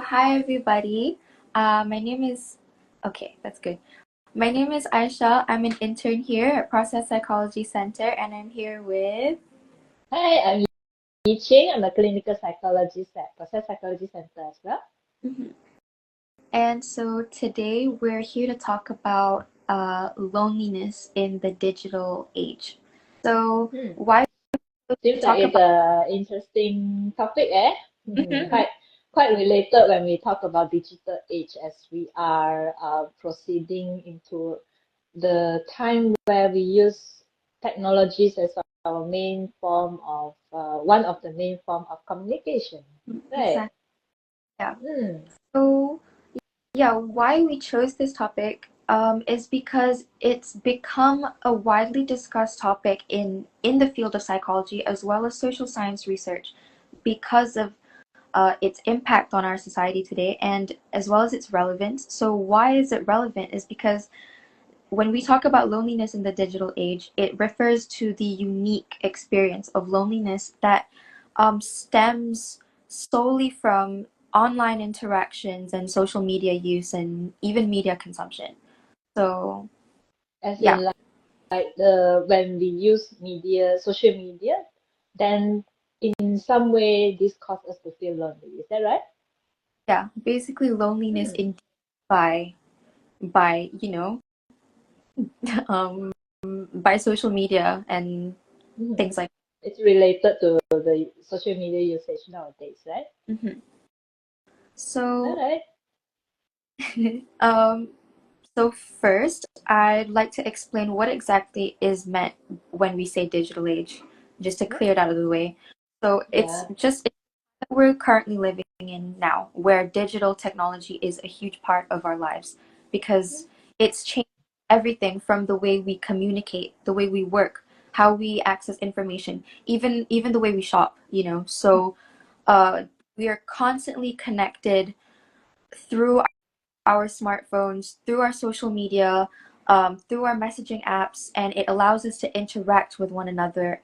Hi everybody. My name is okay, that's good. My name is Aisha. I'm an intern here at Process Psychology Center, and I'm here with. Hi, I'm Yi Ching. I'm a clinical psychologist at Process Psychology Center as well. Mhm. And so today we're here to talk about loneliness in the digital age. So Hmm. why would we Seems like talk it's about? a interesting topic, eh? Mhm. Quite related when we talk about digital age as we are proceeding into the time where we use technologies as our main form of one of the main form of communication, right? Exactly. Yeah. Hmm. So yeah, why we chose this topic is because it's become a widely discussed topic in the field of psychology as well as social science research because of its impact on our society today and as well as its relevance. So why is it relevant is because when we talk about loneliness in the digital age, it refers to the unique experience of loneliness that stems solely from online interactions and social media use and even media consumption. So, As yeah, in like the when we use social media, then in some way this causes us to feel lonely. Is that right? yeah, basically loneliness Hmm. induced by um, by social media and Hmm. things like. It's related to the social media usage nowadays, right? Mhm. All So, right. um, So first, I'd like to explain what exactly is meant when we say digital age, just to Hmm. clear it out of the way. So it's Yeah. just that we're currently living in now, where digital technology is a huge part of our lives because it's changed everything from the way we communicate, the way we work, how we access information, even the way we shop, you know. So uh, we are constantly connected through our smartphones, through our social media, through our messaging apps, and it allows us to interact with one another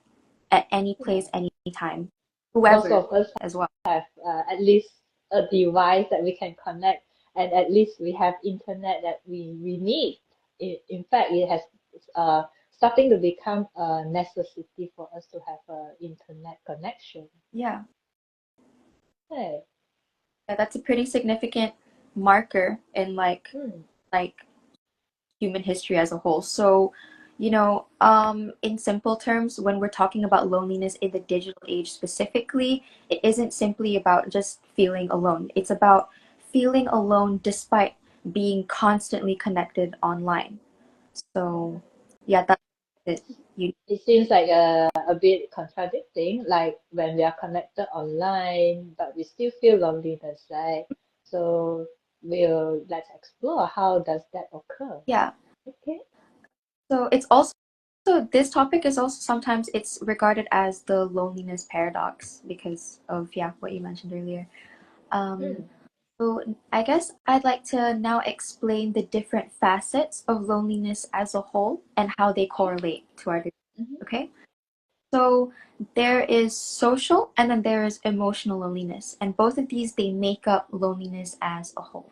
at any place, Yeah. anytime, Most whoever of us as well. have at least a device that we can connect, and at least we have internet that we need. In fact, it has starting to become a necessity for us to have a internet connection. Yeah, Hey. yeah, that's a pretty significant marker in Hmm. like human history as a whole. So, in simple terms, when we're talking about loneliness in the digital age specifically, it isn't simply about just feeling alone. It's about feeling alone despite being constantly connected online. So, yeah, that's it. You, It seems like a bit contradicting, like when we are connected online, but we still feel loneliness, right? So let's explore how does that occur. yeah. Okay. So it's also so this topic is also sometimes it's regarded as the loneliness paradox because of what you mentioned earlier. Um, Mm. So I guess I'd like to now explain the different facets of loneliness as a whole and how they Sure. correlate to our Hmm. okay? So there is social and then there is emotional loneliness, and both of these they make up loneliness as a whole.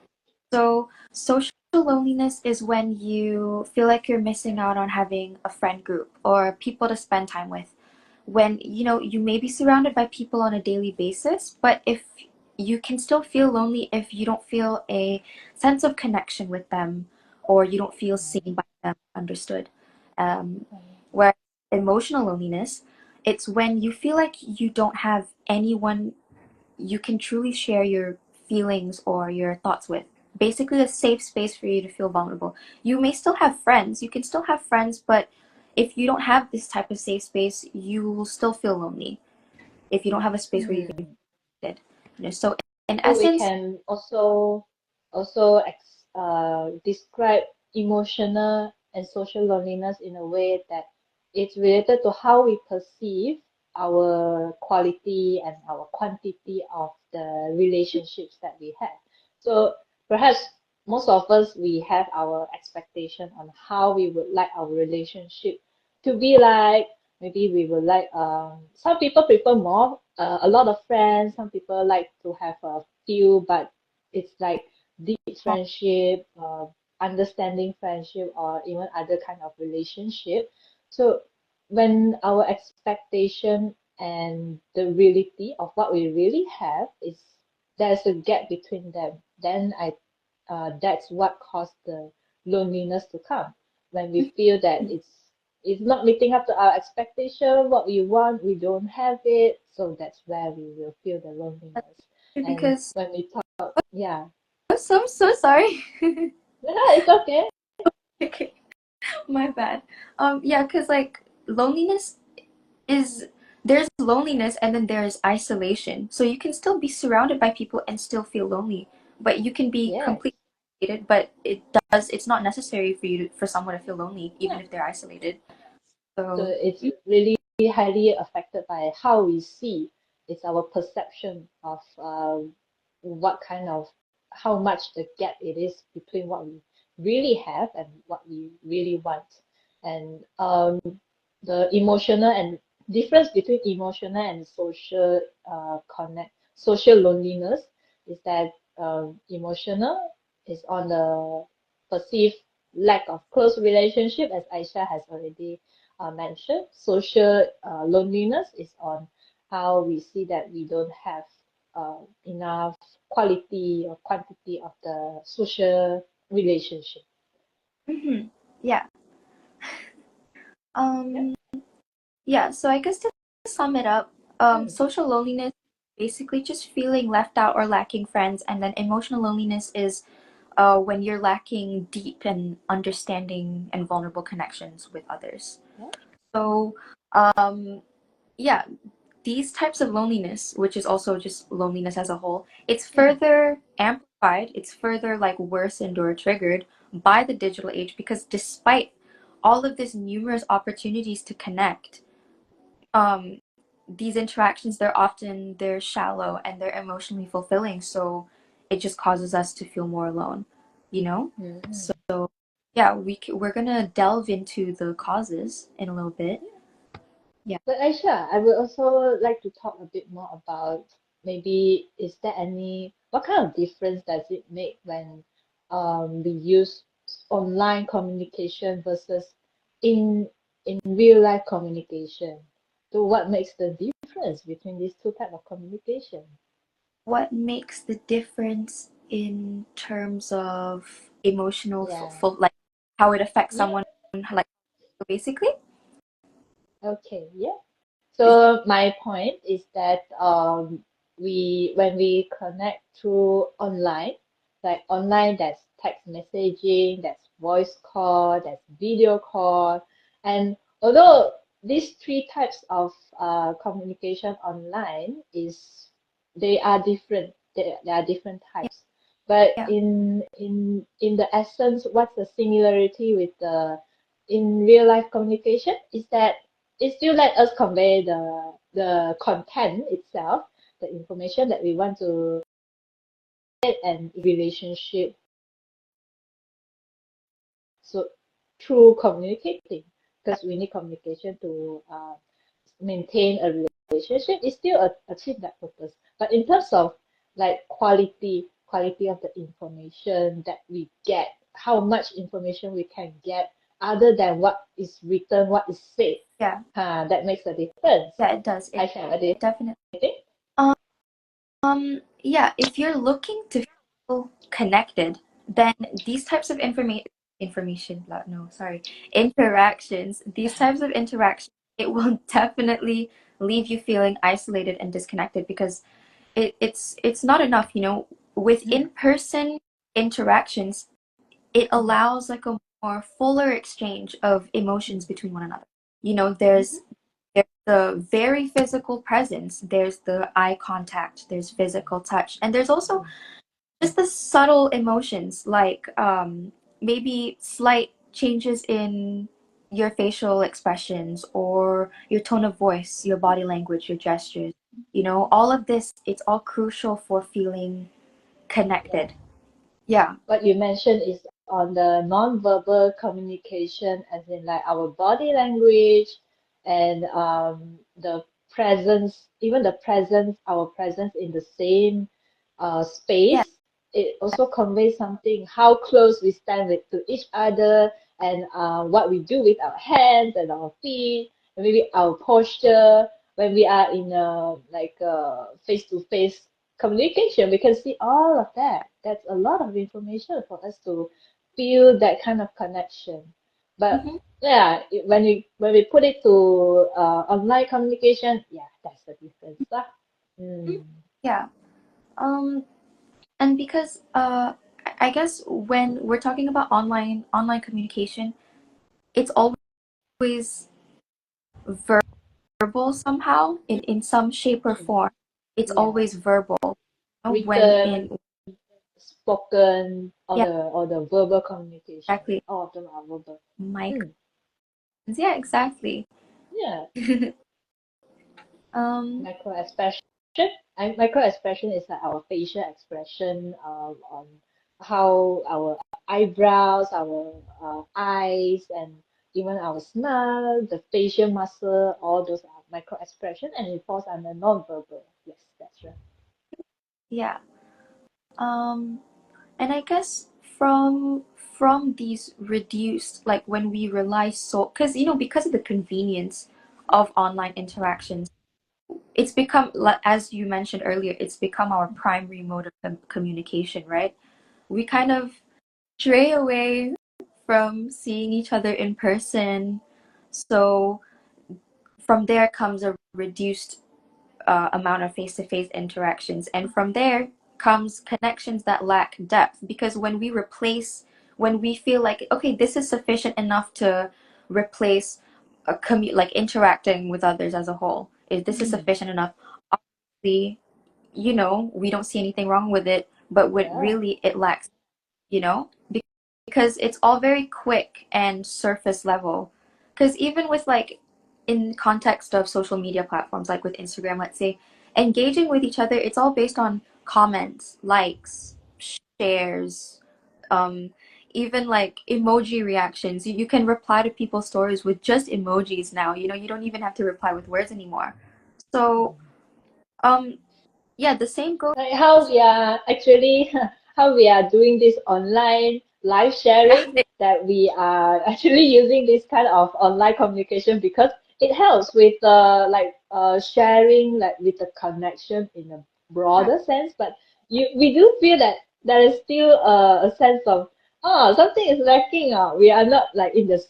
So social loneliness is when you feel like you're missing out on having a friend group or people to spend time with. When you may be surrounded by people on a daily basis, but if you can still feel lonely if you don't feel a sense of connection with them or you don't feel seen by them, understood. Um, whereas emotional loneliness, it's when you feel like you don't have anyone you can truly share your feelings or your thoughts with. Basically, a safe space for you to feel vulnerable. You may still have friends, you can still have friends, but if you don't have this type of safe space, you will still feel lonely if you don't have a space where you can Hmm. be connected. So in So we essence, can also describe emotional and social loneliness in a way that it's related to how we perceive our quality and our quantity of the relationships that we have. So perhaps most of us we have our expectation on how we would like our relationship to be like. Maybe we would like some people prefer more a lot of friends. Some people like to have a few, but it's like deep friendship, understanding friendship, or even other kind of relationship. So when our expectation and the reality of what we really have is there's a gap between them, then that's what caused the loneliness to come. When we feel that it's not meeting up to our expectation, what we want, we don't have it, so that's where we will feel the loneliness. And because when we talk, yeah, I'm so sorry. it's okay. Okay, my bad. Yeah, because like loneliness is there's loneliness and then there's isolation. So you can still be surrounded by people and still feel lonely, but you can be Yes, completely isolated. But it's not necessary for for someone to feel lonely, even yeah. if they're isolated. So So it's really highly affected by how we see. It's our perception of what kind of how much the gap it is between what we really have and what we really want. And the emotional and difference between emotional and social loneliness is that emotional is on the perceived lack of close relationship, as Aisha has already mentioned. Social loneliness is on how we see that we don't have enough quality or quantity of the social relationship. yeah, Yeah. um, yeah. So I guess to sum it up, Mm. social loneliness basically just feeling left out or lacking friends, and then emotional loneliness is when you're lacking deep and understanding and vulnerable connections with others. Yeah. So, um, yeah, these types of loneliness, which is also just loneliness as a whole, it's Mm. further amplified, it's further like worsened or triggered by the digital age because despite all of this numerous opportunities to connect, um, these interactions they're shallow and they're emotionally fulfilling, so it just causes us to feel more alone, you know? Mm. So yeah, we're gonna delve into the causes in a little bit. Yeah. But Aisha, I would also like to talk a bit more about maybe is there any what kind of difference does it make when we use online communication versus in real life communication? So what makes the difference between these two type of communication? What makes the difference in terms of emotional Yeah. like how it affects Yeah. someone, like basically? Okay. Yeah. Is So my point is that we when we connect through online, like online, that's text messaging, that's voice call, that's video call, and although these three types of communication online is they are different, they are different yeah, types, but yeah. in the essence, what's the similarity with the in real life communication is that it still let us convey the content itself, the information that we want to get and relationship. So through communicating, because we need communication to maintain a relationship, it still achieve that purpose. But in terms of like quality of the information that we get, how much information we can get other than what is written, what is said, Yeah, that makes a difference. yeah, it does. It I share what do you definitely. think? Yeah, if you're looking to feel connected, then these types of information, no, sorry, interactions, these types of interactions, it will definitely leave you feeling isolated and disconnected because it's not enough, with Mm, in-person interactions, it mm, allows like a more fuller exchange of emotions mm, between one another. There's the very physical presence, there's the eye contact, there's physical touch, and there's also mm, just the subtle emotions like maybe slight changes in your facial expressions or your tone of voice, your body language, your gestures. All of this, it's all crucial for feeling yeah. connected. Yeah. What you mentioned is on the non-verbal communication, as in like our body language and the presence, even the presence, our presence in the same Yeah. space. it also conveys something, how close we stand to each other, and what we do with our hands and our feet, and maybe our posture when we are in a like a face-to-face communication. We can see all of that. That's a lot of information for us to feel that kind of connection. But Mm-hmm. yeah, when we put it to online communication, yeah, that's the difference lah. Mm. Yeah. Um, and because I guess when we're talking about online communication, it's always verbal somehow in some shape or form. It's Yeah, always verbal. When written, in spoken, or yeah, the verbal communication. exactly. All of them are verbal. Microphones. Mm. Yeah, exactly. Yeah, um, micro expression. And micro expression is like our facial expression on how our eyebrows, our eyes, and even our smile, the facial muscle, all those are micro expression, and it falls under non-verbal. Yes, that's right. yeah. Um, and I guess from these reduced, like when we rely so, because because of the convenience of online interactions, it's become, like, as you mentioned earlier, it's become our primary mode of communication, right? We kind of stray away from seeing each other in person. So from there comes a reduced amount of face-to-face interactions, and from there comes connections that lack depth, because when we feel like, okay, this is sufficient enough to replace like interacting with others as a whole, if this is Mm. sufficient enough, obviously, we don't see anything wrong with it, but what Yeah. really it lacks, you know because it's all very quick and surface level. Because even with, like, in context of social media platforms, like with Instagram, let's say, engaging with each other, it's all based on comments, likes, shares, um even like emoji reactions. You can reply to people's stories with just emojis now. You don't even have to reply with words anymore. So um yeah, the same goes. Like how we are actually how we are doing this online live Yeah, sharing, that we are actually using this kind of online communication because it helps with sharing, like with the connection in a broader sense. But we do feel that there is still a sense of, oh, something is lacking. We are not like in the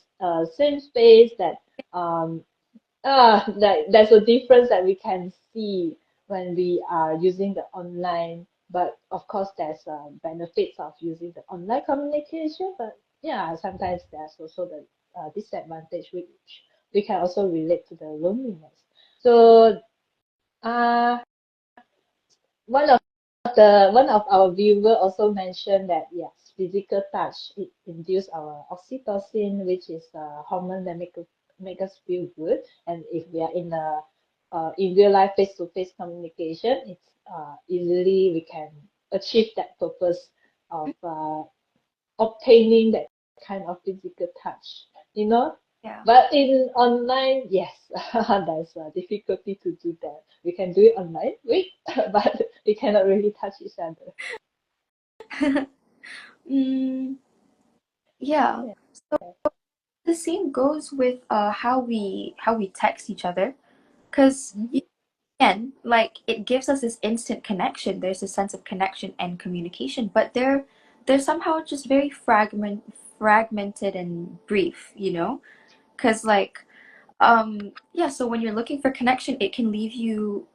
same space, that um that there's a difference that we can see when we are using the online. But of course, there's benefits of using the online communication. But yeah, sometimes there's also the disadvantage, which we can also relate to the loneliness. So uh, one of our viewer also mentioned that yes, physical touch, it induce our oxytocin, which is a hormone that make us feel good. And if we are in real life face-to-face communication, it's easily we can achieve that purpose of obtaining that kind of physical touch, you know. yeah. But in online, yes, there's a difficulty to do that. We can do it online, wait, but we cannot really touch each other. mm, yeah. Yeah. So the same goes with how we text each other, because Mhm. again, like, it gives us this instant connection. There's a sense of connection and communication, but they're somehow just very fragmented and brief, because, like, yeah, so when you're looking for connection, it can leave you,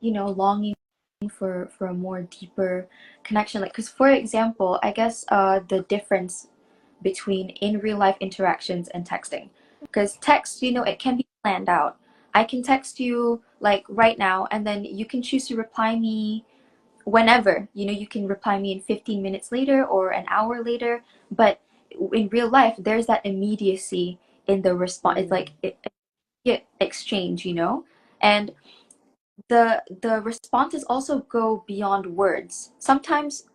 longing for a more deeper connection. Like, because, for example, I guess the difference between in real life interactions and texting, because text, it can be planned out. I can text you, like, right now, and then you can choose to reply me whenever. You can reply me in 15 minutes later or an hour later. But in real life, there's that immediacy in the response. It's like Mm. exchange, and the responses also go beyond words. Sometimes,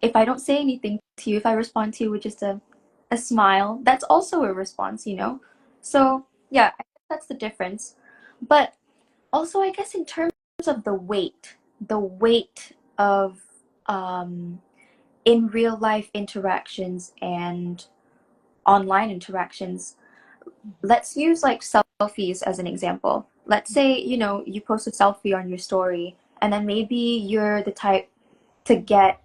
if I don't say anything to you, if I respond to you with just a smile, that's also a response. So yeah, I guess that's the difference. But also, I guess, in terms of the weight of um in real life interactions and online interactions. Let's use like selfies as an example. Let's say, you post a selfie on your story, and then maybe you're the type to get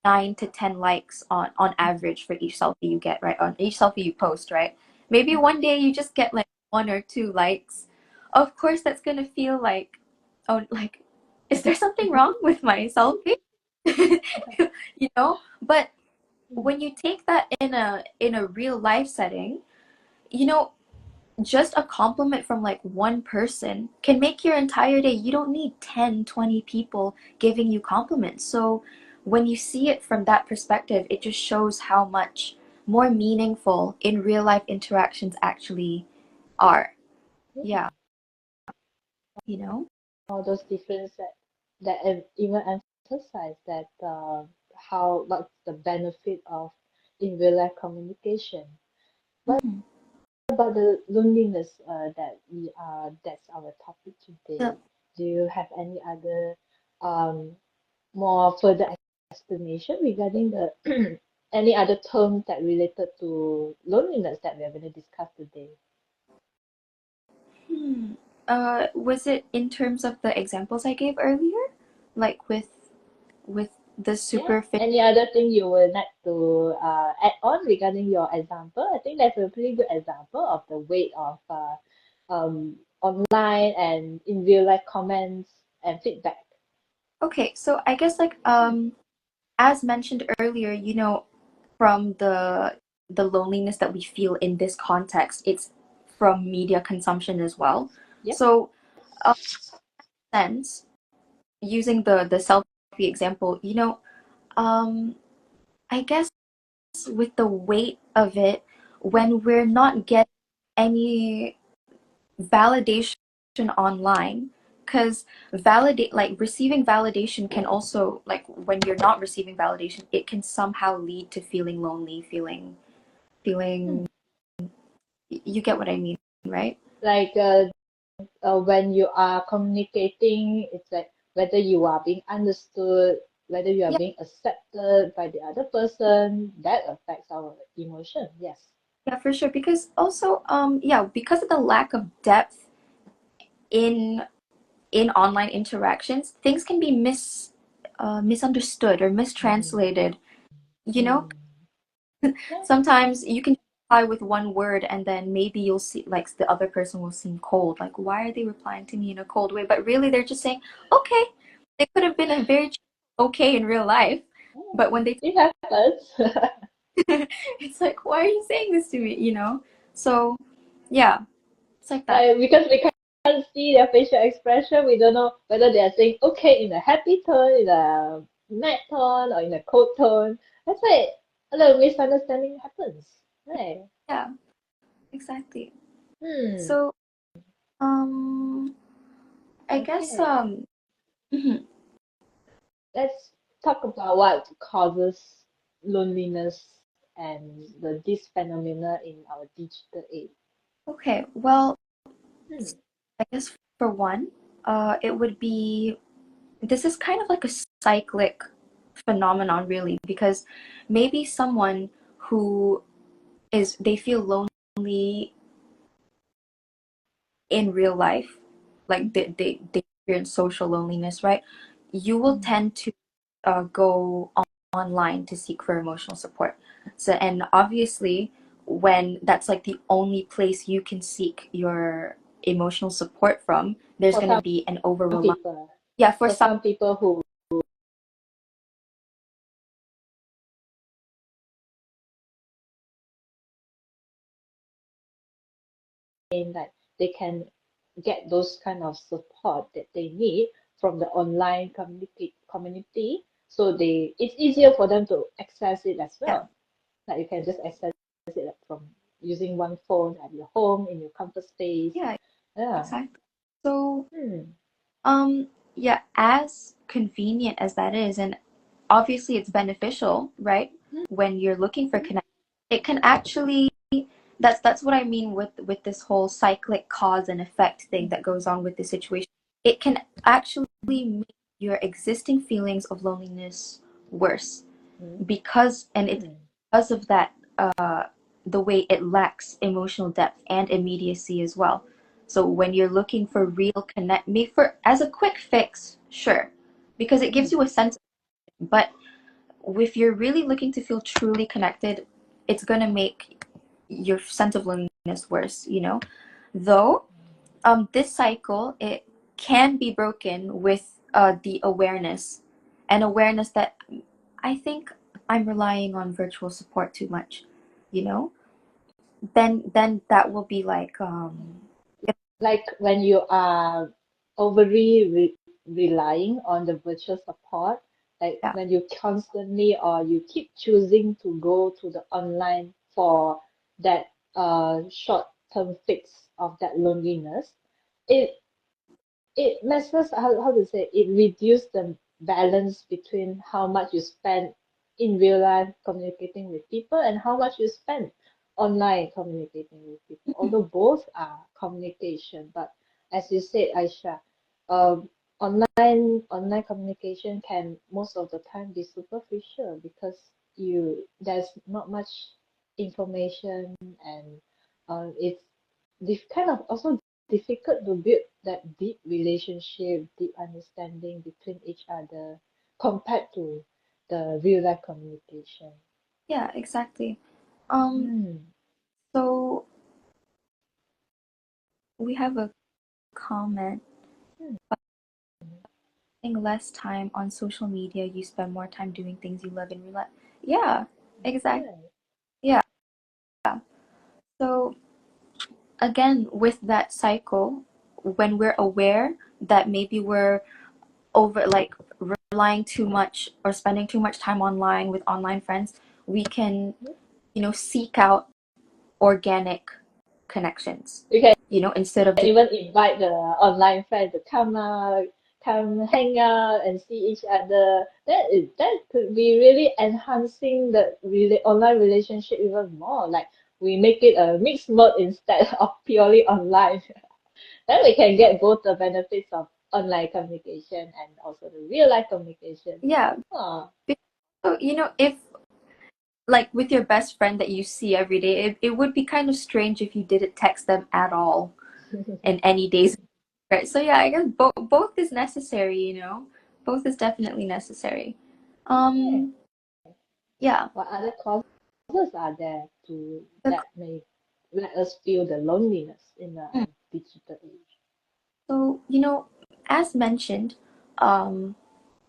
9 to 10 likes on average for each selfie you get, right? On each selfie you post, right? Maybe one day you just get like 1 or 2 likes. Of course, that's gonna feel like, oh, like, is there something wrong with my selfie? But when you take that in a real life setting, you know, just a compliment from like one person can make your entire day. You don't need 10, 20 people giving you compliments. So when you see it from that perspective, it just shows how much more meaningful in real life interactions actually are. Yeah, you know? All those differences that even emphasize that how what's the benefit of in real life communication. What Mhm. about the loneliness that's our topic So, today? Do you have any other um more further explanation regarding the any other terms that related to loneliness that we are going to discuss today? hmm. Was it in terms of the examples I gave earlier? Like with the Yeah. superficial. Any other thing you would like to add on regarding your example? I think that's a pretty good example of the weight of online and in real life comments and feedback. Okay, so I guess like as mentioned earlier, from the loneliness that we feel in this context, it's from media consumption as well. Yep. So, sense using the selfie example, um, I guess with the weight of it, when we're not getting any validation online, because validate like receiving validation can also, like, when you're not receiving validation, it can somehow lead to feeling lonely, feeling, you get what I mean, right? Like when you are communicating, it's like whether you are being understood, whether you are Yeah, being accepted by the other person, that affects our emotion. Yes. yeah, for sure. Because also, yeah, because of the lack of depth in online interactions, things can be misunderstood or Mm. mistranslated. You know, Mm. Yeah. sometimes you can reply with one word, and then maybe you'll see like the other person will seem cold. Like, why are they replying to me in a cold way? But really, they're just saying, okay. It could have been a very okay in real life, but when they It happens. it's like, why are you saying this to me? So yeah, it's like that. Like because we can't see their facial expression, we don't know whether they are saying okay in a happy tone, in a mad tone, or in a cold tone. That's why a little misunderstanding happens. Right. Yeah, exactly. Hmm. So um I guess Okay. mhm. Let's talk about what causes loneliness and this phenomena in our digital age. Okay, well, Hmm. I guess for one, it would be, this is kind of like a cyclic phenomenon, really, because maybe someone who they feel lonely in real life, like they experience social loneliness, right? You will tend to go online to seek for emotional support. So, and obviously, when that's like the only place you can seek your emotional support from, there's For going to some be an over reliance. people, Yeah, for for some. some people who claim that they can get those kind of support that they need from the online community, so it's easier for them to access it as Yeah, well. Like you can just access it like from using one phone at your home in your comfort space. yeah, Yeah. exactly. So, Hmm. yeah, as convenient as that is, and obviously it's beneficial, right? When you're looking for connection, it can actually, that's what I mean with this whole cyclic cause and effect thing that goes on with the situation. It can actually make your existing feelings of loneliness worse. because and it's Mm. because of that the way it lacks emotional depth and immediacy as well. So when you're looking for real connect me for as a quick fix, sure, because it gives you a sense, but if you're really looking to feel truly connected, it's gonna make your sense of loneliness worse, you know? Though this cycle, it can be broken with the awareness, and awareness that I think I'm relying on virtual support too much, you know? Then that will be like Like when you are overly relying on the virtual support, like yeah, when you constantly or you keep choosing to go to the online for that short-term fix of that loneliness, it it messes how to say it reduces the balance between how much you spend in real life communicating with people and how much you spend online communicating with people. mhm, Although both are communication, but as you said, Aisha, um, online communication can most of the time be superficial because there's not much information and it's this kind of also difficult to build that deep relationship, deep understanding between each other compared to the real life communication. yeah, exactly. Um, Mm. so we have a comment. Mm. Spending less time on social media, you spend more time doing things you love in real life. Yeah, exactly. Yeah. Yeah. So again, with that cycle, when we're aware that maybe we're over like relying too much or spending too much time online with online friends, we can, seek out organic connections, You can instead of just even invite the online friend to come hang out and see each other. That could be really enhancing the online relationship even more. Like we make it a mixed mode instead of purely online. Then we can get both the benefits of online communication and also the real life communication. yeah. Oh. So, if like with your best friend that you see every day, it would be kind of strange if you didn't text them at all in any days, right? So yeah, I guess both is necessary, both is definitely necessary. Yeah. um yeah. What other causes are there to The- that may let us feel the loneliness in the mm. digital age? So, as mentioned, um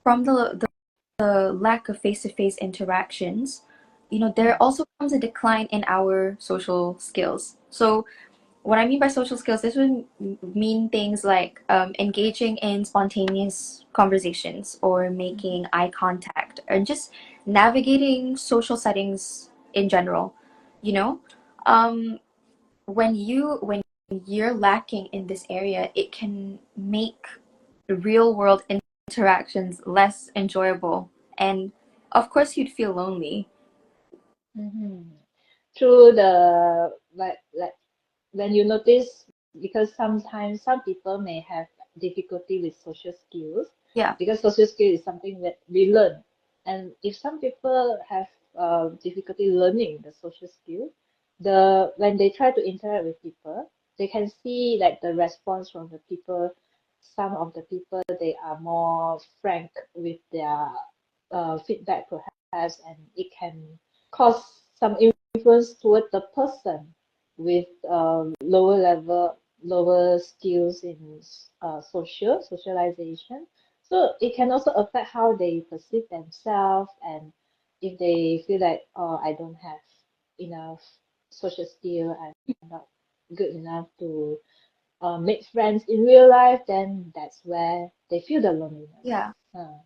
from the lack of face-to-face interactions, there Mm. also comes a decline in our social skills. So what I mean by social skills, this would mean things like engaging in spontaneous conversations or Mhm. making eye contact or just navigating social settings in general. You know, um, when you're lacking in this area, it can make real world interactions less enjoyable, and of course, you'd feel lonely. Mhm. Through the like when you notice, because sometimes some people may have difficulty with social skills, Yeah. because social skill is something that we learn, and if some people have difficulty learning the social skill, when they try to interact with people, they can see like the response from the people. Some of the people, they are more frank with their feedback perhaps, and it can cause some influence toward the person with lower skills in socialization. So it can also affect how they perceive themselves, and if they feel like, oh, I don't have enough social skill, I'm not good enough to make friends in real life, then that's where they feel the loneliness. Yeah. Uh,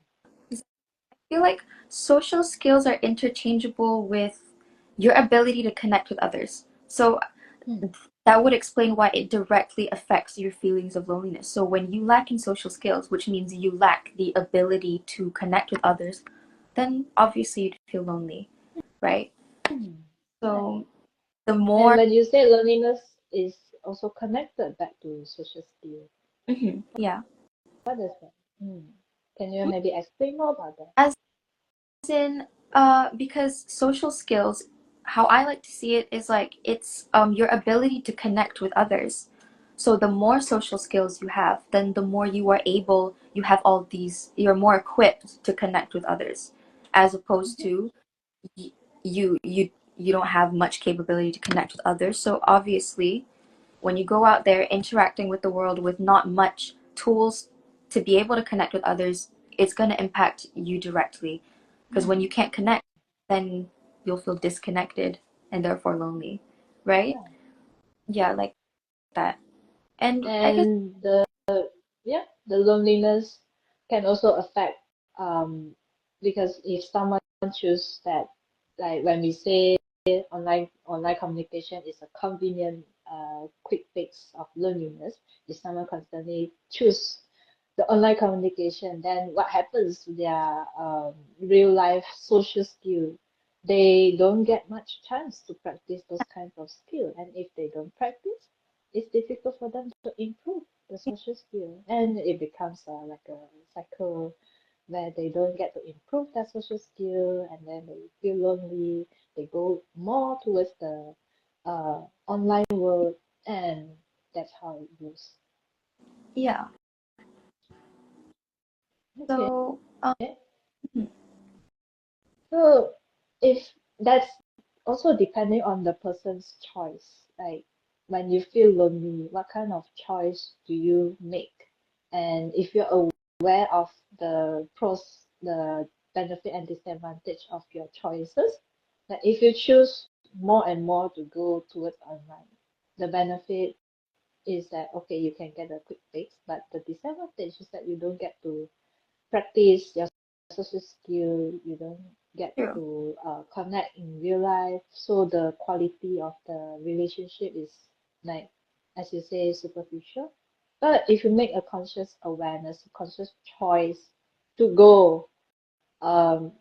Feel like social skills are interchangeable with your ability to connect with others. So hmm, that would explain why it directly affects your feelings of loneliness. So when you lack in social skills, which means you lack the ability to connect with others, then obviously you'd feel lonely, right? right. So the And more, when you say loneliness is also connected back to social skill, mhm, yeah, what does that? Hmm. Can you maybe explain more about that? as in Because social skills, how I like to see it is like it's your ability to connect with others. So the more social skills you have, then the more you have all these, you're more equipped to connect with others, as opposed to y- you don't have much capability to connect with others. So obviously, when you go out there interacting with the world with not much tools to be able to connect with others, it's going to impact you directly. Because when you can't connect, then you'll feel disconnected and therefore lonely, right? Yeah. Yeah, like that. And I guess, And the loneliness can also affect um because if someone choose that, like when we say online communication is a convenient quick fix of loneliness, if someone constantly choose the online communication, then what happens to their real life social skill? They don't get much chance to practice those kinds of skill, and if they don't practice, it's difficult for them to improve the social skill, and it becomes like a cycle where they don't get to improve their social skill, and then they feel lonely. They go more towards the online world, and that's how it goes. yeah. Okay. So, So if that's also depending on the person's choice, like when you feel lonely, what kind of choice do you make? And if you're aware of the benefit and disadvantage of your choices, like if you choose more and more to go towards online, the benefit is that okay, you can get a quick fix, but the disadvantage is that you don't get to practice your social skill, you don't get true. to connect in real life. So the quality of the relationship is like, as you say, superficial. But if you make a conscious awareness, a conscious choice to um,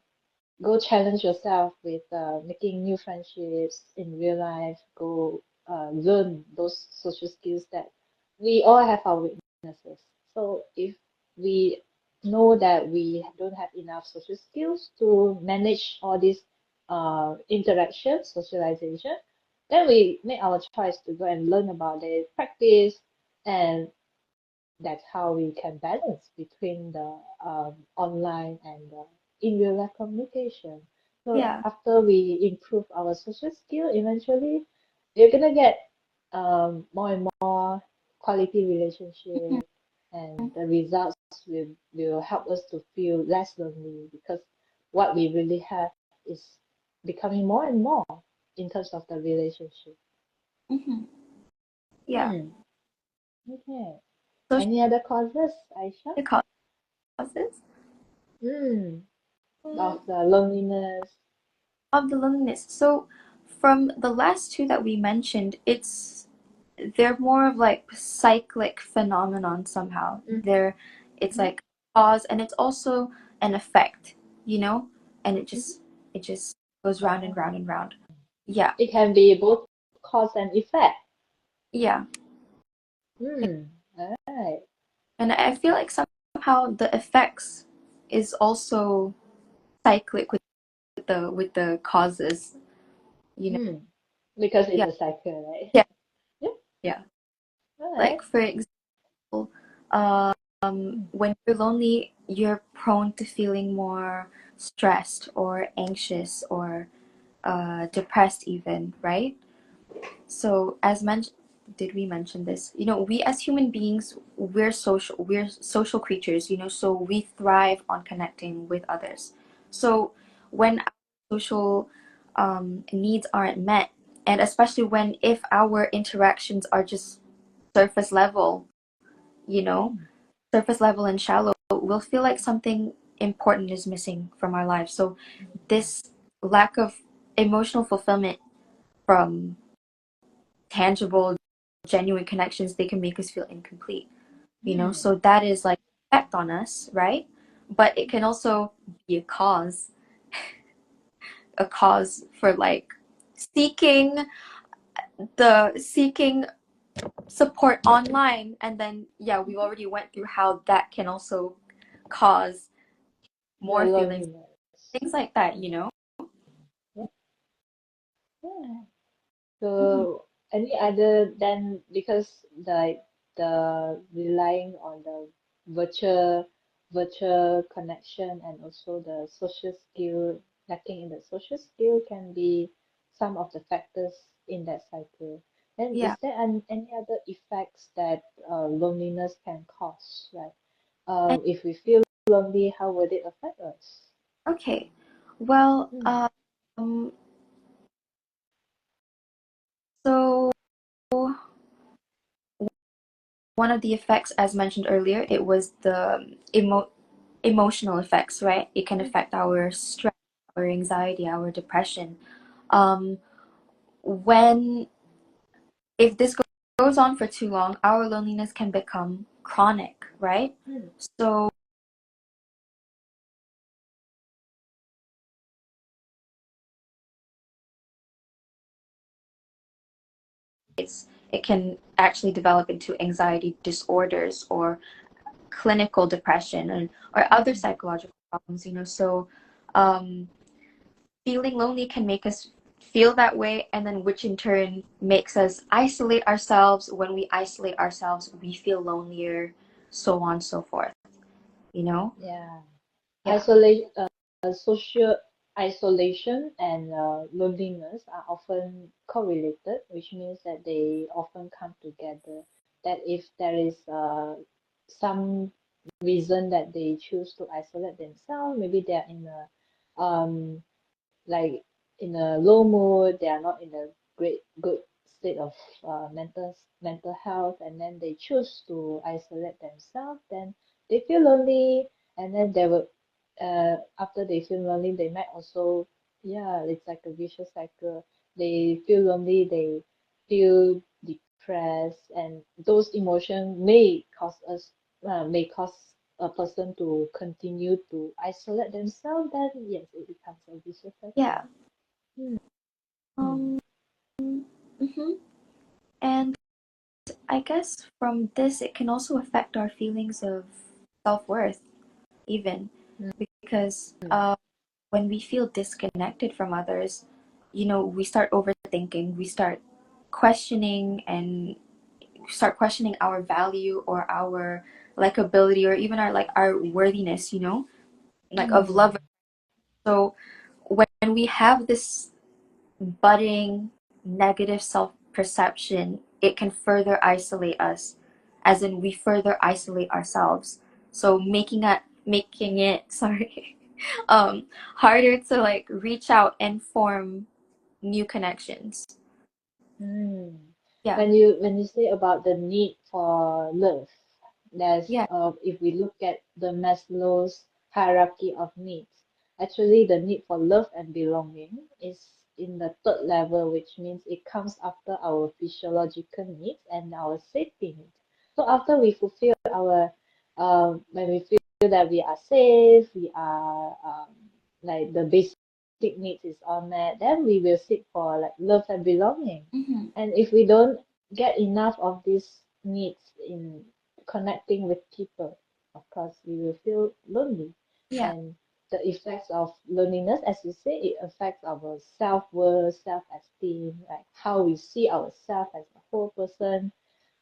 go challenge yourself with making new friendships in real life, go learn those social skills that we all have our weaknesses. So if we know that we don't have enough social skills to manage all these interactions, socialization, then we make our choice to go and learn about it, practice, and that's how we can balance between the online and the in real life communication. So Yeah. after we improve our social skill, eventually we're gonna get more and more quality Mhm. relationship, and the results will help us to feel less lonely because what we really have is becoming more and more in terms of the relationship. Mhm. Yeah. Hmm. Okay. Social Any other causes, Aisha? causes. Hmm. Mm, Of the loneliness. of the loneliness. So, from the last two that we mentioned, they're more of like cyclic phenomenon somehow. It's Mhm. like cause and it's also an effect, you know, and Mhm. it just goes round and Oh. round and round. Yeah, It can be both cause and effect. yeah. Hmm. All right. And I feel like somehow the effects is also cyclic with the causes, you know. Hmm. Because it's Yeah, a cycle, right? yeah, Yep. yeah. All right. Like for example, Hmm. when you're lonely, you're prone to feeling more stressed or anxious or depressed, even, right? So, as mentioned, did we mention this? You know, we as human beings, we're social creatures, you know, so we thrive on connecting with others. So, when our social needs aren't met, and especially when if our interactions are just surface level, you know, Hmm. surface level and shallow, we'll feel like something important is missing from our lives. So this lack of emotional fulfillment from tangible, genuine connections, they can make us feel incomplete. You know, Hmm. so that is like effect on us, right? But it can also be a cause for like seeking seeking support online, and then yeah, we already went through how that can also cause The more feelings, loneliness. things like that, you know? Yeah. Mhm. So any other than because the relying on the virtual connection and also the social skill, lacking in the social skill can be some of the factors in that cycle. Then Yeah. is there any other effects that loneliness can cause, right? And If we feel lonely, how would it affect us? okay. Well, Mm, so one of the effects, as mentioned earlier, it was the emotional effects, right? It can mm, affect our stress, our anxiety, our depression. Um, when if this goes on for too long, our loneliness can become chronic, right? mm, So it can actually develop into anxiety disorders or clinical depression and or other mm. psychological problems, so um, feeling lonely can make us feel that way, and then which in turn makes us isolate ourselves. When we isolate ourselves, we feel lonelier, so on and so forth, you know? Yeah. Yeah. Social isolation and loneliness are often correlated, which means that they often come together. That if there is some reason that they choose to isolate themselves, maybe they are in a like in a low mood, they are not in a great good state of mental health, and then they choose to isolate themselves, then they feel lonely, and then they will after they feel lonely, they might also, yeah, it's like a vicious cycle. They feel lonely, they feel depressed, and those emotions may cause a person to continue to isolate themselves, then yes, it becomes a vicious Yeah. cycle. Hmm. Um, hmm And I guess from this, it can also affect our feelings of self-worth, even because when we feel disconnected from others, we start overthinking, we start questioning our value or our likability or even our worthiness, like of love. Hmm. So when we have this budding negative self perception, it can further isolate us, as in we further isolate ourselves. So making it sorry, harder to like reach out and form new connections. Hmm. Yeah, When you say about the need for love, there's yeah, if we look at the Maslow's hierarchy of needs, actually the need for love and belonging is in the third level, which means it comes after our physiological needs and our safety needs. So after we fulfill our when we feel that we are safe, we are like the basic needs is all met, then we will seek for like love and belonging. hmm And if we don't get enough of these needs in connecting with people, of course, we will feel lonely. yeah, And the effects of loneliness, as you say, it affects our self-worth, self-esteem, like how we see ourselves as a whole person,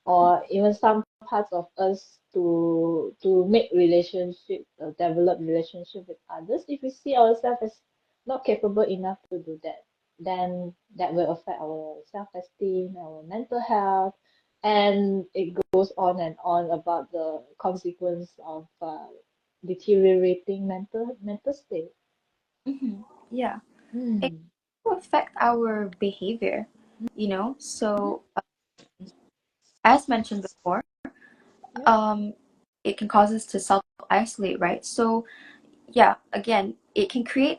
or even some parts of us to make relationship, develop relationship with others. If we see ourselves as not capable enough to do that, then that will affect our self-esteem, our mental health, and it goes on and on about the consequence of deteriorating mental state. hmm yeah. It Hmm. will affect our behavior, So, as mentioned before, Yep. um, it can cause us to self isolate, right? So, yeah, again,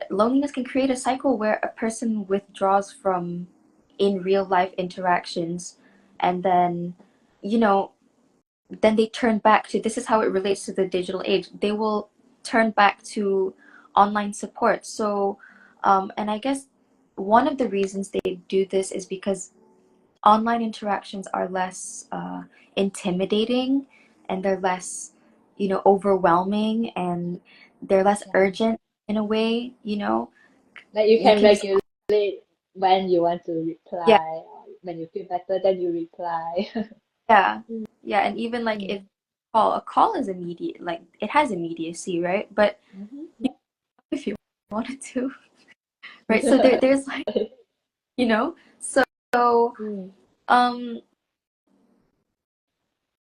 loneliness can create a cycle where a person withdraws from in real life interactions, and then, you know, then they turn back to this is how it relates to the digital age. They will turn back to online support. So, and I guess one of the reasons they do this is because online interactions are less intimidating, and they're less, overwhelming, and they're less Yeah. urgent in a way. Like you You can can regulate when you want to Yeah, reply, or when you feel better, then you reply. yeah, yeah. And even like if Mm. a call is immediate, like it has immediacy, right? But Yeah. if you wanted to, right? So there's like, you know, so Mm. um,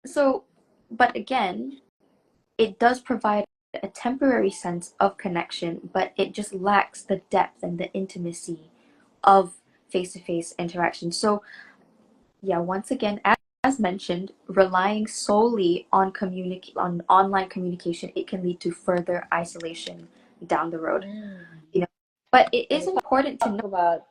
so, but again, it does provide a temporary sense of connection, but it just lacks the depth and the intimacy of face-to-face interaction. So, yeah, once again, as mentioned, relying solely on on online communication, it can lead to further isolation down the road. Mm. You know, but it When is we important to talk know. about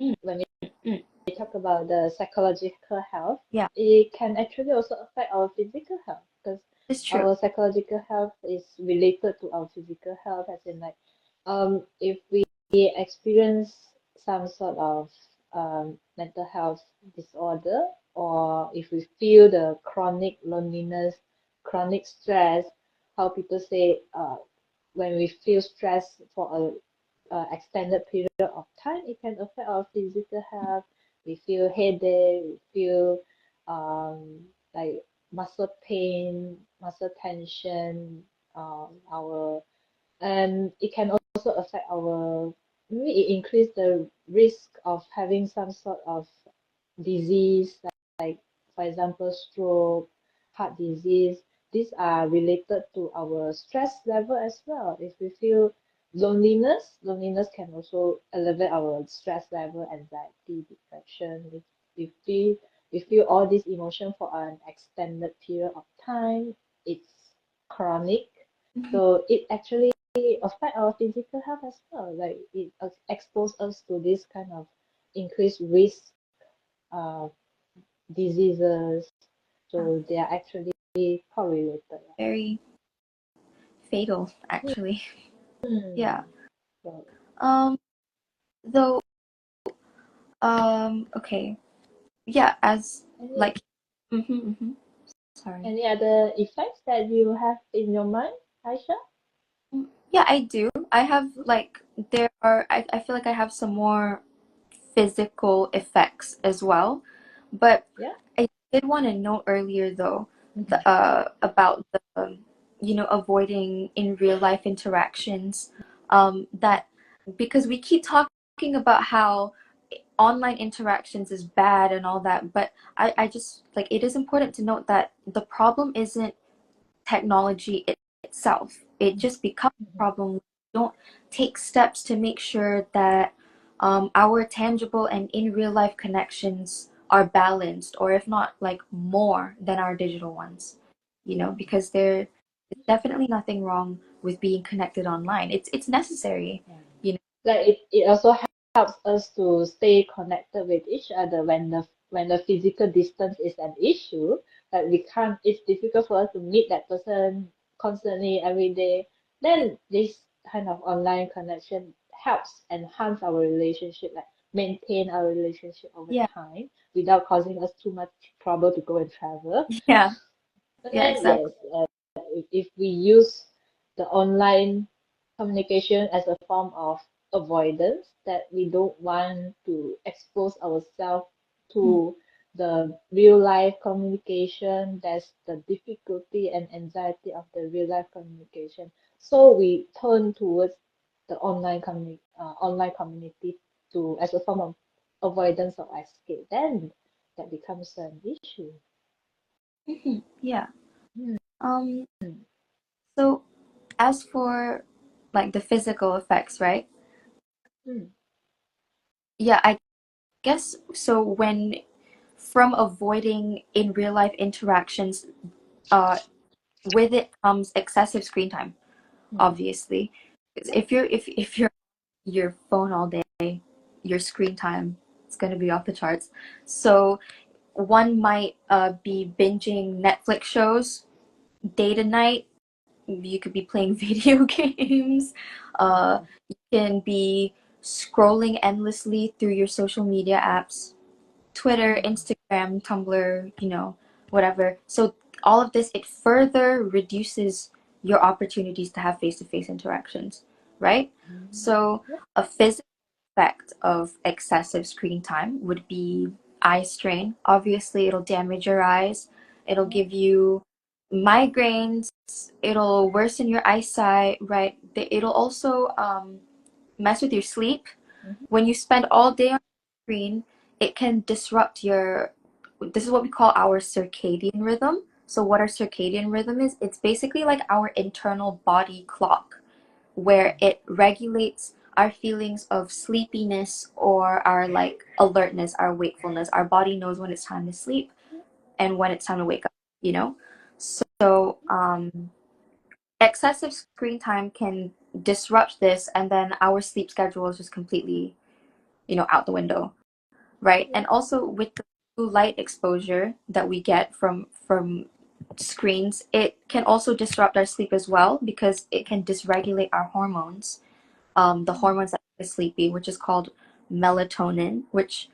Mm, when mm, we talk about the psychological health, yeah, it can actually also affect our physical health because it's true. our psychological health is related to our physical health, as in like if we experience some sort of mental health disorder, or if we feel the chronic loneliness, chronic stress, how people say when we feel stress for a extended period of time, it can affect our physical health. We feel headache, we feel like muscle pain, muscle tension, our and it can also affect our, maybe it increase the risk of having some sort of disease, like for example stroke, heart disease. These are related to our stress level as well. If we feel loneliness can also elevate our stress level, anxiety, depression. If we feel all these emotions for an extended period of time, it's chronic, Mhm. so it actually affect our physical health as well. Like it expose us to this kind of increased risk of diseases. Yeah, So they are actually correlated. very fatal, actually. Yeah. Hmm. So Um, though, okay. Yeah, as any like, mm-hmm. Sorry. any other effects that you have in your mind, Aisha? Yeah, I do. I have like I feel like I have some more physical effects as well. But Yeah. I did want to know earlier though, Mhm. about the avoiding in real life interactions, that because we keep talking about how online interactions is bad and all that, but I just like it is important to note that the problem isn't technology itself. It just becomes a Mhm. problem when we don't take steps to make sure that our tangible and in real life connections are balanced, or if not, like more than our digital ones. You know, because there is definitely nothing wrong with being connected online. It's necessary. Yeah. You know. Like it also helps us to stay connected with each other when the physical distance is an issue. Like we can't, it's difficult for us to meet that person constantly every day. Then this kind of online connection helps enhance our relationship, like maintain our relationship over Yeah. time without causing us too much trouble to go and travel. Yeah. But Yeah. then yes, Exactly. if we use the online communication as a form of avoidance, that we don't want to expose ourselves Mm. to the real life communication, that's the difficulty and anxiety of the real life communication. So we turn towards the online community to as a form of avoidance or escape. Then that becomes an issue. Yeah. Hmm. Um. So as for like the physical effects, right? Hmm. Yeah, I guess so. When from avoiding in real life interactions, uh, with it comes excessive screen time, Hmm. obviously. 'Cause if you're your phone all day, your screen time is gonna be off the charts. So one might be binging Netflix shows day to night. You could be playing video games. Hmm. You can be scrolling endlessly through your social media apps, Twitter, Hmm. Instagram, Tumblr, whatever. So all of this, it further reduces your opportunities to have face-to-face interactions, right? Hmm. So Yeah. a physical effect of excessive screen time would be eye strain. Obviously, it'll damage your eyes. It'll give you migraines. It'll worsen your eyesight, right? It'll also mess with your sleep. When you spend all day on the screen, it can disrupt your, this is what we call our circadian rhythm. So what our circadian rhythm is, it's basically like our internal body clock where it regulates our feelings of sleepiness or our like alertness, our wakefulness. Our body knows when it's time to sleep and when it's time to wake up, you know? So excessive screen time can disrupt this, and then our sleep schedule is just completely, out the window, right? And also with the blue light exposure that we get from screens, it can also disrupt our sleep as well because it can dysregulate our hormones, the hormones that make us sleepy, which is called melatonin, which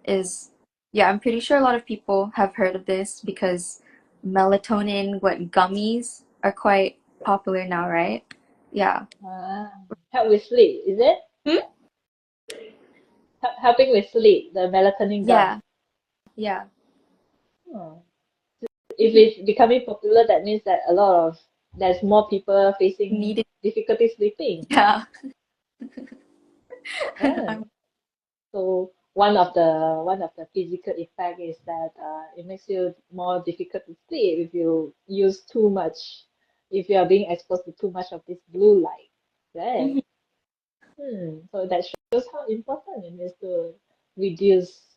is, yeah, I'm pretty sure a lot of people have heard of this because melatonin, what gummies are quite popular now, right? Yeah. Help with sleep, is it? Hmm? Helping with sleep, the melatonin Yeah. gum. Yeah. Oh. If it's becoming popular, that means that there's more people facing Needed. difficulty sleeping. Yeah. Yeah. I'm, So one of the physical effect is that it makes you more difficult to sleep if you use too much, if you are being exposed to too much of this blue light. Right. Mhm. So that shows how important it is to reduce,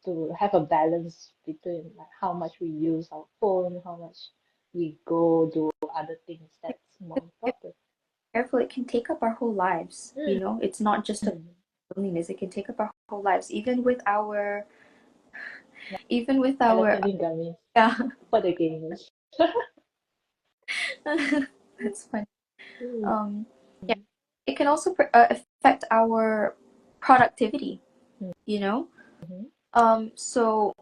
to have a balance between like how much we use our phone, how much we go do other things that's more If important. careful, it can take up our whole lives. Mm. It's not just a Mm. loneliness, it can take up our whole lives, even with our Melatonin gummies yeah. for the gamers. That's funny. Mm. Yeah, it can also affect our productivity, you know? Mhm. So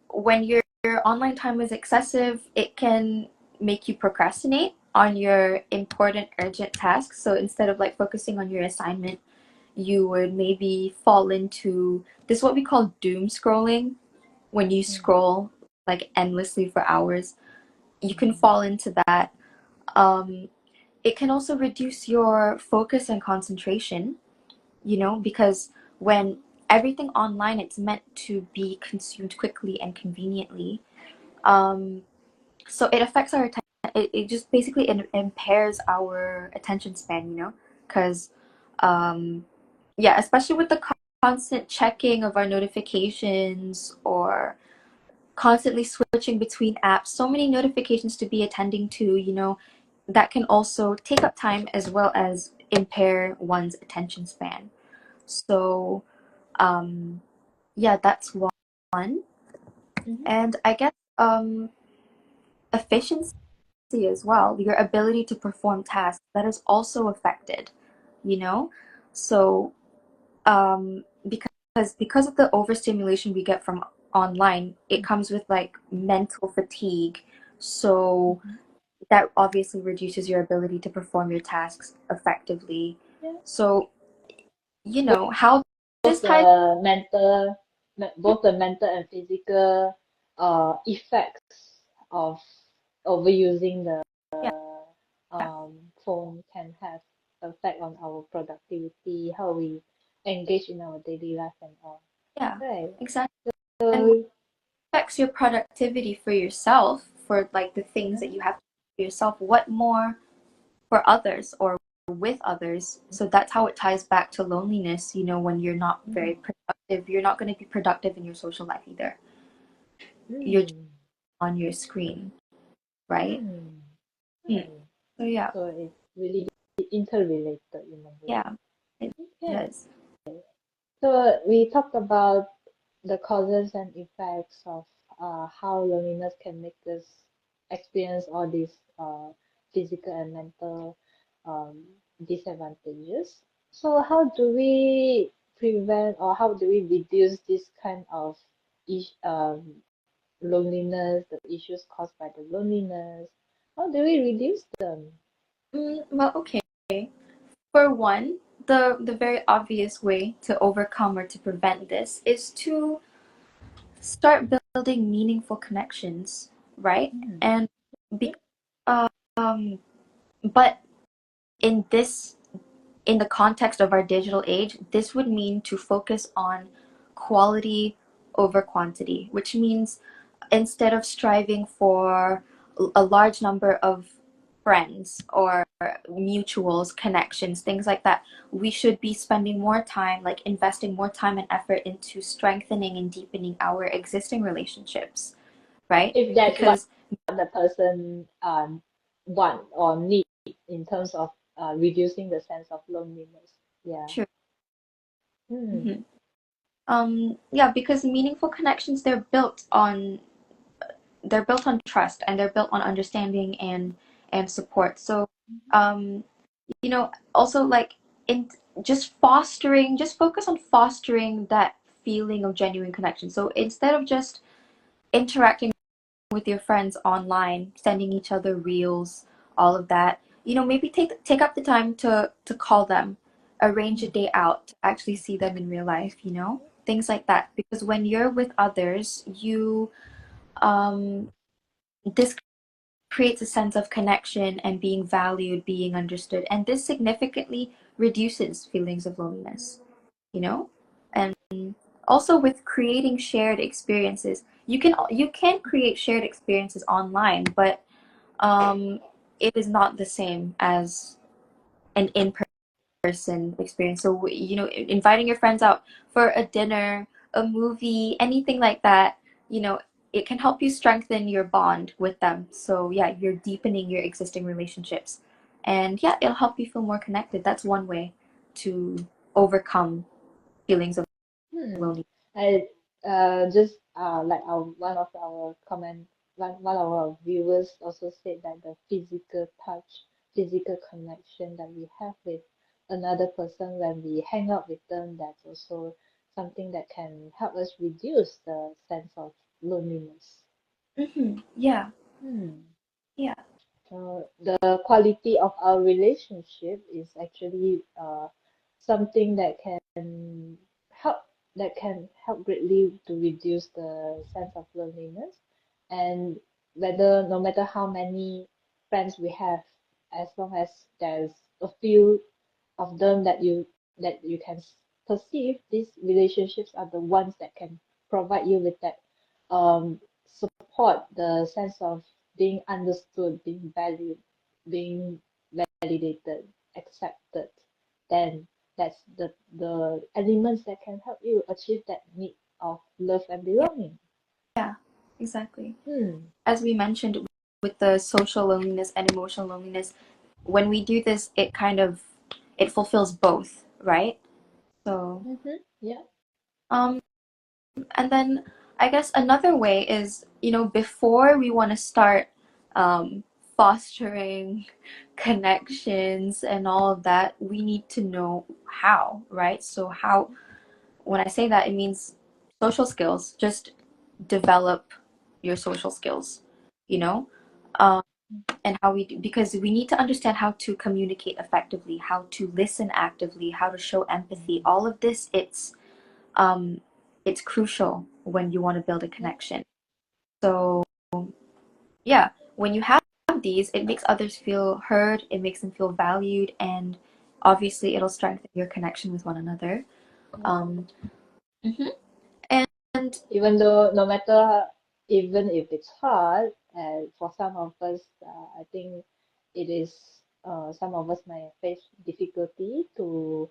when your online time is excessive, it can make you procrastinate on your important urgent tasks. So instead of like focusing on your assignment, you would maybe fall into this what we call doom scrolling. When you scroll like endlessly for hours, you can fall into that. Um, it can also reduce your focus and concentration, because when everything online, it's meant to be consumed quickly and conveniently. Um, so it affects our attention. It just basically impairs our attention span, because, yeah, especially with the constant checking of our notifications or constantly switching between apps, so many notifications to be attending to, that can also take up time as well as impair one's attention span. So, um, yeah, that's one. Mhm. And I guess efficiency as well, your ability to perform tasks, that is also affected, you know? So, because of the overstimulation we get from online, it comes with like mental fatigue. So Mhm. that obviously reduces your ability to perform your tasks effectively. Yeah. So, how this Both ties. the mental, both the mental and physical effects of overusing the Yeah, phone can have effect on our productivity, how we engage in our daily life and all. yeah, Right. exactly. And what So, affects your productivity for yourself, for like the things that you have to do for yourself, what more for others or with others? So that's how it ties back to loneliness, when you're not very productive. You're not going to be productive in your social life either. You're just mm, on your screen, right? mm, Hmm. right. So yeah, So it's really interrelated in a way. yeah, it Yeah. is. So we talked about the causes and effects of how loneliness can make us experience all these physical and mental um, disadvantages. So how do we prevent or how do we reduce this kind of loneliness, the issues caused by the loneliness? How do we reduce them? Well, okay. For one, the very obvious way to overcome or to prevent this is to start building meaningful connections, right? And be, um, but in this in the context of our digital age, this would mean to focus on quality over quantity, which means instead of striving for a large number of friends or mutuals, connections, things like that, we should be spending more time, like investing more time and effort into strengthening and deepening our existing relationships, right? If that's what Because the person want or need in terms of reducing the sense of loneliness. Yeah. sure. Hmm. Mhm. Yeah, because meaningful connections, they're built on trust, and they're built on understanding and support. So um also, like, in just focus on fostering that feeling of genuine connection. So instead of just interacting with your friends online, sending each other reels, all of that, maybe take up the time to call them, arrange a day out to actually see them in real life, things like that. Because when you're with others, um this creates a sense of connection and being valued, being understood, and this significantly reduces feelings of loneliness, you know? And also with creating shared experiences, you can create shared experiences online, but it is not the same as an in-person experience. So, inviting your friends out for a dinner, a movie, anything like that, you know, it can help you strengthen your bond with them. So, yeah, you're deepening your existing relationships. And yeah, it'll help you feel more connected. That's one way to overcome feelings of Hmm. loneliness. I just like one of our one of our viewers also said that the physical touch, physical connection that we have with another person when we hang out with them, that's also something that can help us reduce the sense of loneliness. Yeah, Hmm. yeah, So the quality of our relationship is actually something that help can help greatly to reduce the sense of loneliness. And whether no matter how many friends we have, as long as there's a few of them that you can perceive, these relationships are the ones that can provide you with that support, the sense of being understood, being valued, being validated, accepted. Then that's the elements that can help you achieve that need of love and yeah, belonging. yeah, exactly. Hmm. As we mentioned with the social loneliness and emotional loneliness, when we do this, it fulfills both, right? So, Mm-hmm. Yeah. um, and then I guess another way is, before we want to start fostering connections and all of that, we need to know how, right? So how, when I say that, it means social skills. Just develop your social skills, you know? Um, and how we do, because we need to understand how to communicate effectively, how to listen actively, how to show empathy. All of this, um, it's crucial when you want to build a Yeah. connection. So yeah, when you have these, it makes others feel heard, it makes them feel valued, and obviously it'll strengthen your connection with one another. Yeah. Um, mhm. And Even though no matter even if it's hard, for some of us, I think it is some of us might face difficulty to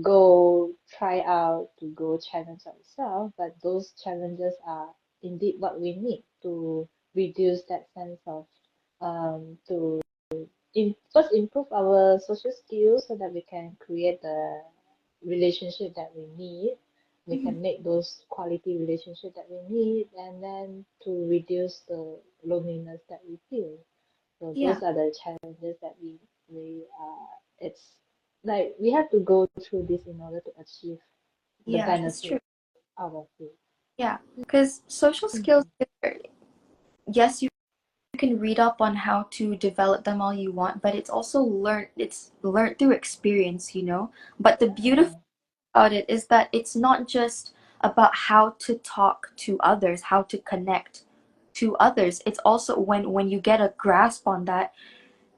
go try out, to go challenge ourselves, but those challenges are indeed what we need to reduce that sense of to first improve our social skills so that we can create the relationship that we need. We mhm, can make those quality relationship that we need, and then to reduce the loneliness that we feel. So yeah, those are the challenges that we it's like we have to go through this in order to achieve the yeah, it's true. benefit out of it. Yeah, because social skills, Mhm. yes, you can read up on how to develop them all you want, but it's learned through experience, you know. But the beautiful about it is that it's not just about how to talk to others, how to connect to others. It's also when you get a grasp on that,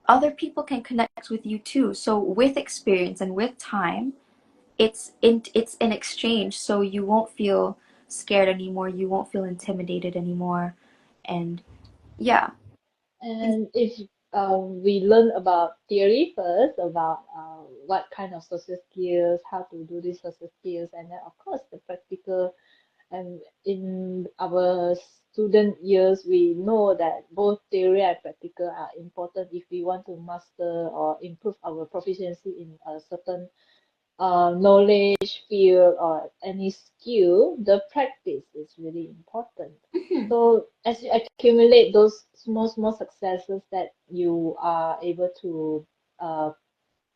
other people can connect with you too. So with experience and with time, it's an exchange, so you won't feel scared anymore, you won't feel intimidated anymore. And yeah. And if we learn about theory first, about what kind of social skills, how to do these social skills, and then of course the practical. And in our student years, we know that both theory and practical are important if we want to master or improve our proficiency in a certain knowledge, field, or any skill. The practice is really important. Mhm. So as you accumulate those small successes that you are able to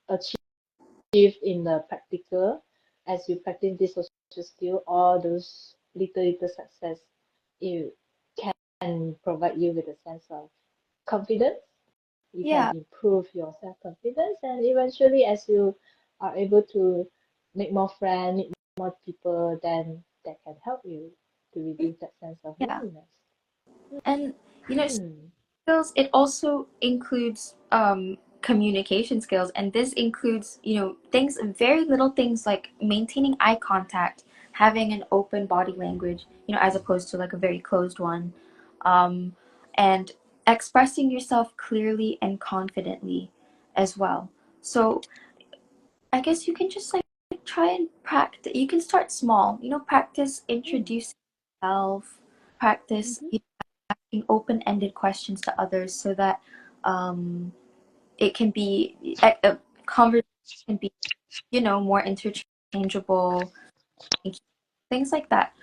achieve in the practical, as you practice this social skill, all those little success, it can provide you with a sense of confidence. You can Yeah. improve your self-confidence, and eventually, as you are able to make more friends, meet more people, then that can help you to reduce that sense of Yeah. loneliness. And you know, Hmm. skills, it also includes communication skills, and this includes, you know, things, very little things like maintaining eye contact, having an open body language, you know, as opposed to like a very closed one, um, and expressing yourself clearly and confidently as well. So I guess you can just like try and practice. You can start small, you know, practice Hmm. introducing yourself, practice, Hmm. you know, asking open-ended questions to others, so that um, it can be a conversation can be, you know, more interchangeable, things like that.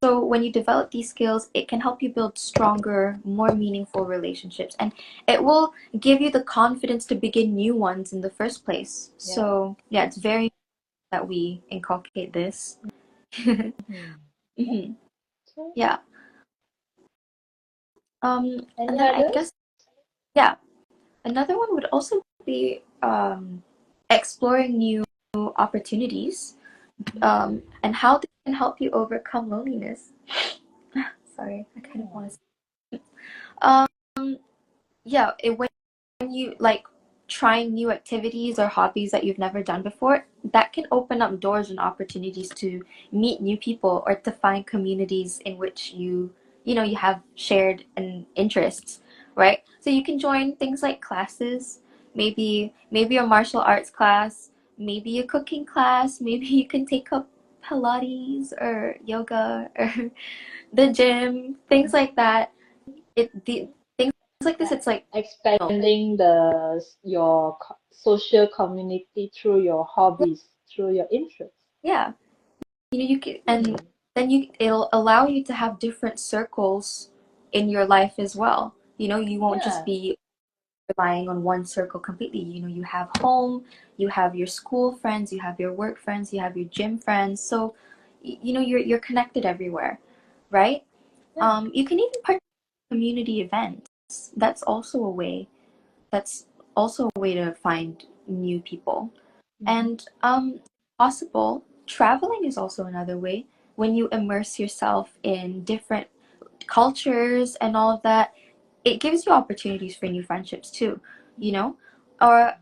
So when you develop these skills, it can help you build stronger, more meaningful relationships, and it will give you the confidence to begin new ones in the first place. Yeah. So yeah, it's very that we inculcate this. Hmm. Yeah. Mhm. So, Yeah. And any then I others? guess, yeah, another one would also be exploring new opportunities, and how they can help you overcome loneliness. Sorry, I kind of want to. Um, yeah, when you like trying new activities or hobbies that you've never done before, that can open up doors and opportunities to meet new people or to find communities in which you know, you have shared and interests, right? So you can join things like classes, maybe a martial arts class, maybe a cooking class, maybe you can take up Pilates or yoga or the gym, things like that. The things like this, Yeah. it's like, you know, Expanding your social community through your hobbies, through your interests. yeah, you know, you can, and Hmm. then it'll allow you to have different circles in your life as well. You know, you won't just Yeah. be relying on one circle completely. You know, you have home, you have your school friends, you have your work friends, you have your gym friends. So, you know, you're connected everywhere, right? Yeah. You can even participate in community events. That's also a way. That's also a way to find new people. Hmm. And possible, traveling is also another way. When you immerse yourself in different cultures and all of that, it gives you opportunities for new friendships too, you know? Or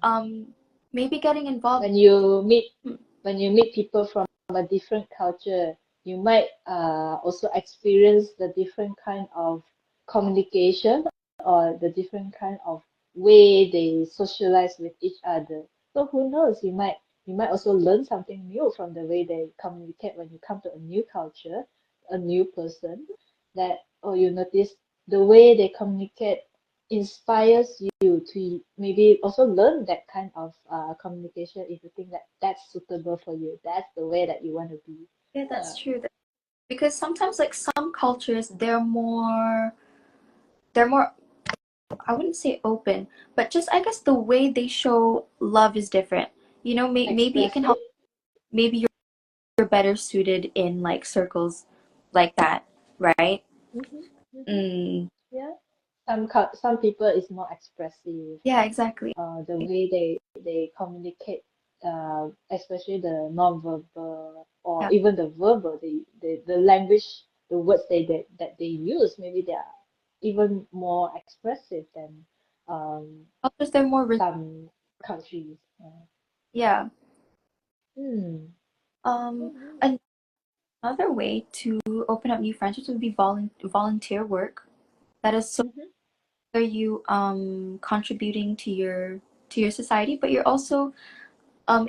maybe getting involved. When you meet Hmm. when you meet people from a different culture, you might also experience the different kind of communication or the different kind of way they socialize with each other. So who knows, you might also learn something new from the way they communicate when you come to a new culture, a new person, that or you notice the way they communicate inspires you to maybe also learn that kind of communication if you think that that's suitable for you. That's the way that you want to be. Yeah, Yeah. that's true. Because sometimes, like some cultures, they're more, I wouldn't say open, but just I guess the way they show love is different. You know, maybe it can Expressive. help. Maybe you're better suited in like circles like that, right? Mm-hmm. Mm-hmm. Mm, Yeah. some people is more expressive. Yeah, exactly. The way they communicate, especially the non-verbal or Yeah. even the verbal, the language, the words that they use, maybe they are even more expressive than Others, they're more, some countries. yeah. Hmm. Um, Another way to open up new friendships would be volunteer work. That is so Mm-hmm. are you contributing to your society, but you're also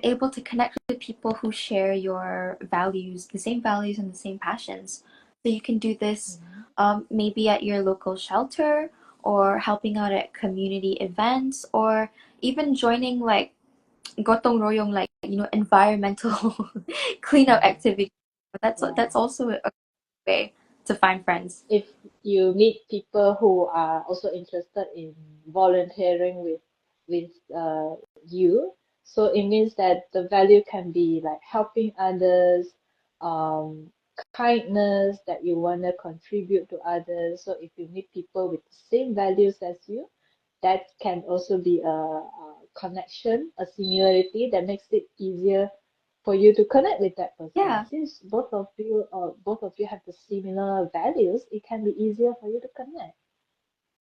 able to connect with people who share your values, the same values and the same passions. So you can do this maybe at your local shelter or helping out at community events or even joining like gotong royong, like environmental cleanup Mm-hmm. activities. That's Yeah. also a way to find friends. If you meet people who are also interested in volunteering with you, so it means that the value can be like helping others, um, kindness that you want to contribute to others. So if you meet people with the same values as you, that can also be a connection, a similarity that makes it easier for you to connect with that person. Yeah, Since both of you have the similar values, it can be easier for you to connect.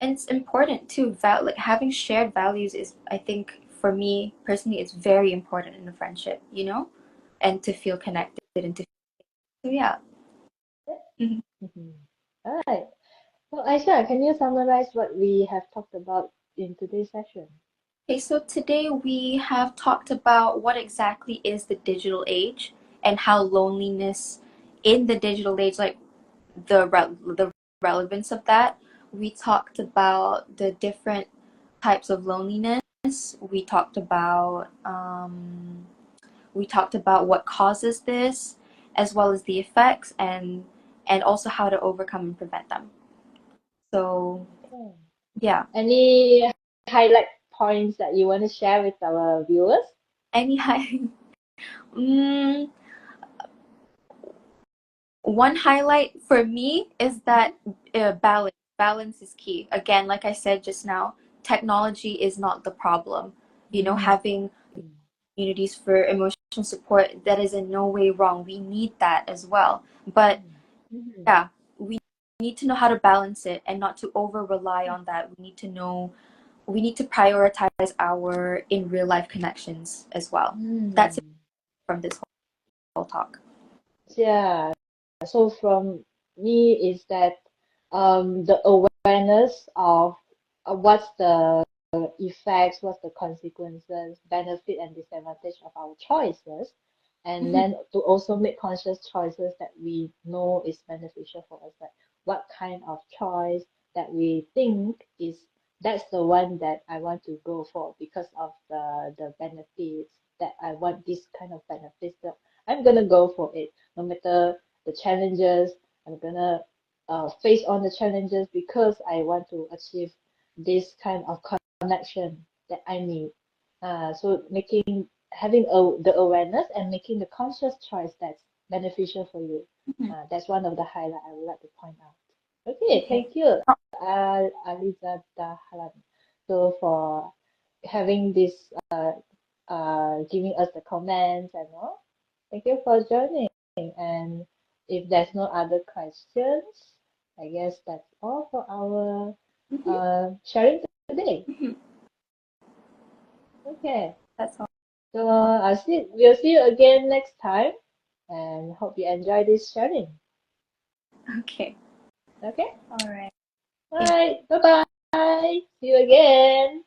and it's important too. Like having shared values is, I think, for me personally, it's very important in a friendship. And to feel connected and to so yeah. Mhm. Mhm. All right. So Aisha, can you summarize what we have talked about in today's session? Okay, so today we have talked about what exactly is the digital age and how loneliness in the digital age, like the relevance of that. We talked about the different types of loneliness. We talked about what causes this, as well as the effects, and also how to overcome and prevent them. So Okay. yeah, Any highlight points that you want to share with our viewers? any mm, one highlight for me is that balance is key. Again, like I said just now, technology is not the problem. Mm-hmm. Having communities for emotional support, that is in no way wrong. We need that as well. But Mm-hmm. yeah, we need to know how to balance it and not to over rely on that. We need to prioritize our in real life connections as well. That's it Mm. from this whole talk. Yeah. So from me is that the awareness of what's the effects, what's the consequences, benefit and disadvantage of our choices, and Mhm. then to also make conscious choices that we know is beneficial for us, like what kind of choice that we think is that's the one that I want to go for because of the benefits that I want this kind of benefits that I'm gonna go for it no matter the challenges. I'm gonna face on the challenges because I want to achieve this kind of connection that I need. So having the awareness and making the conscious choice that's beneficial for you. Mhm. That's one of the highlights I would like to point out. Okay, Okay. thank you, Aliza Dahalan. So for having this, giving us the comments and all. Thank you for joining. And if there's no other questions, I guess that's all for our Mhm. sharing today. Mhm. Okay, That's all. so we'll see you again next time and hope you enjoy this sharing. Okay. Okay, All right. all right, bye bye. See you again.